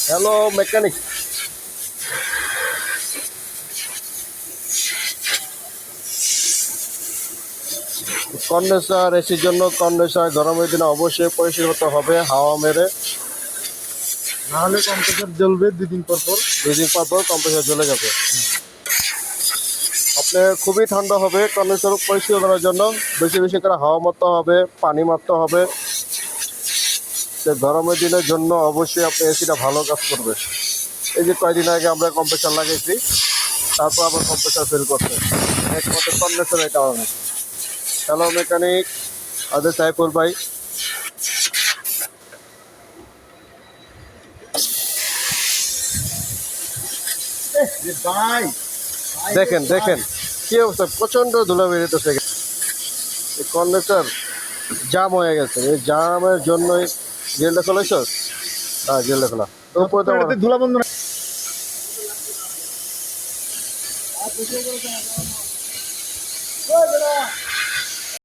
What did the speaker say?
Hello mechanic. Condenser এসির জন্য condenser গরমের দিনে অবশ্যই পরিষ্কার করতে হবে হাওয়া মেরে, নাহলে কম্প্রেসার জ্বলবে 2 দিন পর পর। 2 দিন পর পর কম্প্রেসার জ্বলে যাবে। আপনার খুবই ঠান্ডা হবে, কন্ডেন্সার পরিষ্কার করার জন্য বেশি বেশি করে হাওয়া মারতে হবে, পানি মারতে হবে। তো গরমের দিনের জন্য অবশ্যই আপনি এসিটা ভালো কাজ করবে। এই যে কয়েকদিন আগে আমরা কম্প্রেসার লাগিয়েছি, তারপর আবার কম্প্রেসার ফেল করছে একমাত্র কন্ডেন্সারের কারণে। হ্যালো মেকানিক আদের সাইফুল ভাই। ভাই দেখেন দেখেন কি অবস্থা, প্রচন্ড ধুলা বেরোতেছে। কন্ডেন্সার জাম হয়ে গেছে, এই জামের জন্যই জেলটা খোলাইছ। হ্যাঁ জেলটা খোলা তো উপরে তো আমার- ধুলা বন্ধ না।